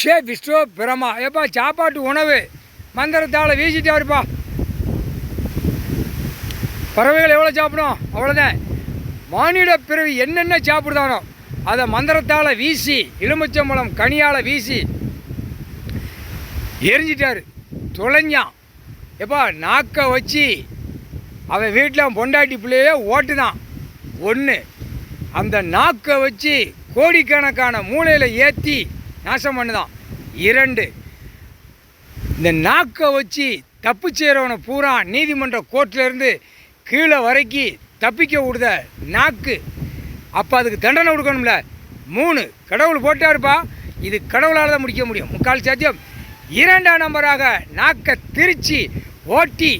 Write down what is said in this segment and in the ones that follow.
ஷே விஸ்வ பிரமா எப்பா சாப்பாட்டு உணவு மந்திரத்தால் வீசிட்டாருப்பா. பறவைகள் எவ்வளோ சாப்பிடும் அவ்வளோதான். மானிட பிறவி என்னென்ன சாப்பிடுதானோ அதை மந்திரத்தால் வீசி எலுமிச்சம்பழம் கனியால் வீசி எரிஞ்சிட்டாரு, தொலைஞ்சான். எப்பா நாக்கை வச்சு அவன் வீட்டில் பொண்டாட்டி பிள்ளையே ஓட்டுதான். ஒன்று, அந்த நாக்கை வச்சு கோடிக்கணக்கான மூளையில் ஏற்றி நாசம் பண்ணுதான். 2, இந்த நாக்கை வச்சு தப்பு செய்கிறவனை பூரா நீதிமன்ற கோர்ட்டிலேருந்து கீழே வரைக்கும் தப்பிக்க விடுத நாக்கு. அப்போ அதுக்கு தண்டனை கொடுக்கணும்ல. 3, கடவுள் போட்டாருப்பா, இது கடவுளால் தான் முடிக்க முடியும். 3/4 சாத்தியம். 2ஆம் நம்பராக நாக்கை திரிச்சு ஓட்டி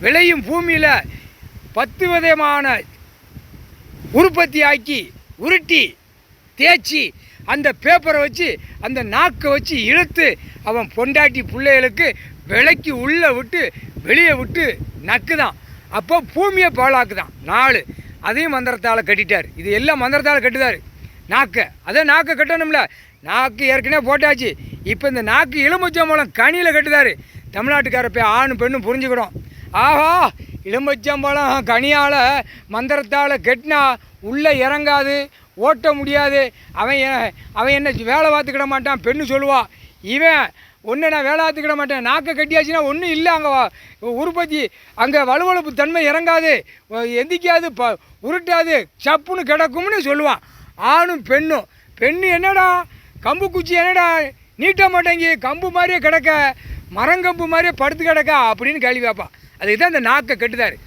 விளையும் பூமியில் 10 விதமான உற்பத்தி ஆக்கி உருட்டி தேய்ச்சி அந்த பேப்பரை வச்சு அந்த நாக்கை வச்சு இழுத்து அவன் பொண்டாட்டி பிள்ளைகளுக்கு விலைக்கு உள்ளே விட்டு வெளியே விட்டு நக்குதான். அப்போ பூமியை பாழாக்குதான். 4, அதையும் மந்திரத்தால் கட்டிட்டார். இது எல்லாம் மந்திரத்தால் கட்டுதார் நாக்கை. அதை நாக்கை கட்டணும்ல. நாக்கு ஏற்கனவே போட்டாச்சு. இப்போ இந்த நாக்கு எலுமிச்சம்பழம் கனியில் கட்டுதார். தமிழ்நாட்டுக்கார போய் ஆணும் பெண்ணும் புரிஞ்சுக்கணும். ஆஹா, எலுமிச்சம்பழம் கனியால் மந்திரத்தால் கட்டினா உள்ளே இறங்காது, ஓட்ட முடியாது. அவன் என்ன வேலை பார்த்துக்கிட மாட்டான், பெண்ணு சொல்லுவா. இவன் ஒன்று நான் வேலை பார்த்துக்கிட மாட்டேன், நாக்கை கட்டியாச்சுன்னா ஒன்றும் இல்லை, அங்கே உற்பத்தி அங்கே வலுவழுப்பு தன்மை இறங்காது, எந்திக்காது, உருட்டாது, சப்புன்னு கிடக்கும்னு சொல்லுவான். ஆணும் பெண்ணும். பெண்ணு என்னடா கம்பு குச்சி என்னடா நீட்ட மாட்டேங்கி கம்பு மாதிரியே கிடக்க, மரங்கம்பு மாதிரியே படுத்து கிடக்கா அப்படின்னு கேள்வி வைப்பான். அதுக்கு தான் இந்த நாக்கை கட்டுதார்.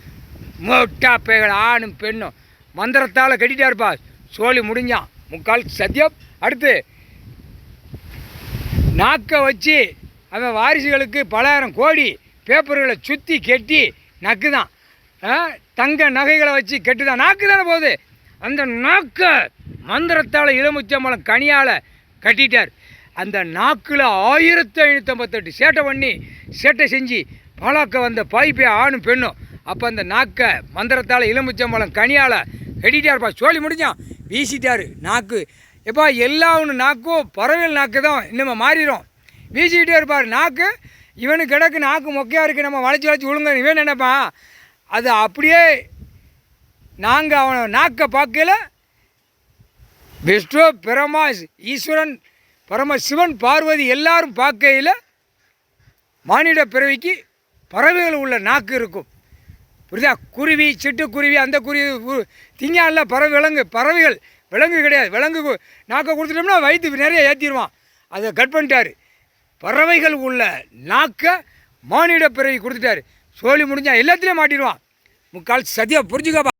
மொட்டா பேய்கள் ஆணும் பெண்ணும் மந்திரத்தால் கட்டிட்டாருப்பா. சோழி முடிஞ்சான். 3/4 சத்தியம். அடுத்து நாக்கை வச்சு அவன் வாரிசுகளுக்கு பலாயிரம் கோடி பேப்பர்களை சுற்றி கெட்டி நக்குதான். தங்க நகைகளை வச்சு கெட்டுதான். நாக்கு தானே போகுது. அந்த நாக்கை மந்திரத்தால் எலுமிச்சம்பழம் கனியால் கட்டிட்டார். அந்த நாக்கில் 1558 சேட்டை பண்ணி சேட்டை செஞ்சு பாலாக்க வந்த பாய்ப்பே ஆணும் பெண்ணும். அப்போ அந்த நாக்கை மந்திரத்தால் எலுமிச்சம்பழம் கனியால் கட்டிட்டார்ப்பா. சோழி முடிஞ்சான். வீசிட்டார் நாக்கு. எப்பா எல்லா ஒன்று நாக்கும் பறவைகள் நாக்கு தான் இன்னும் மாறிடும். வீசிக்கிட்டே இருப்பார் நாக்கு. இவனுக்கு கிடக்கு நாக்கு மொக்கையாக இருக்குது, நம்ம வளைச்சி வளைச்சி விழுங்க இவன் நினைப்பான். அது அப்படியே நாங்கள் அவனை நாக்கை பார்க்கல. விஷ்ணு பிரமா ஈஸ்வரன் பரமசிவன் பார்வதி எல்லாரும் பார்க்கையில் மானிட பிறவிக்கு பறவைகள் உள்ள நாக்கு இருக்கும். புரியுதா? குருவி, சிட்டுக்குருவி, அந்த குருவி திங்கால பறவைகள் விலங்கு கிடையாது. விலங்கு நாக்கை கொடுத்துட்டோம்னா வயிற்று நிறைய ஏற்றிடுவான். அதை கட் பண்ணிட்டார். பறவைகள் உள்ள நாக்கை மானிட பிறவி கொடுத்துட்டார். சோழி முடிஞ்சால் எல்லாத்துலேயும் மாட்டிடுவான். 3/4 சதியாக புரிஞ்சுக்கப்பா.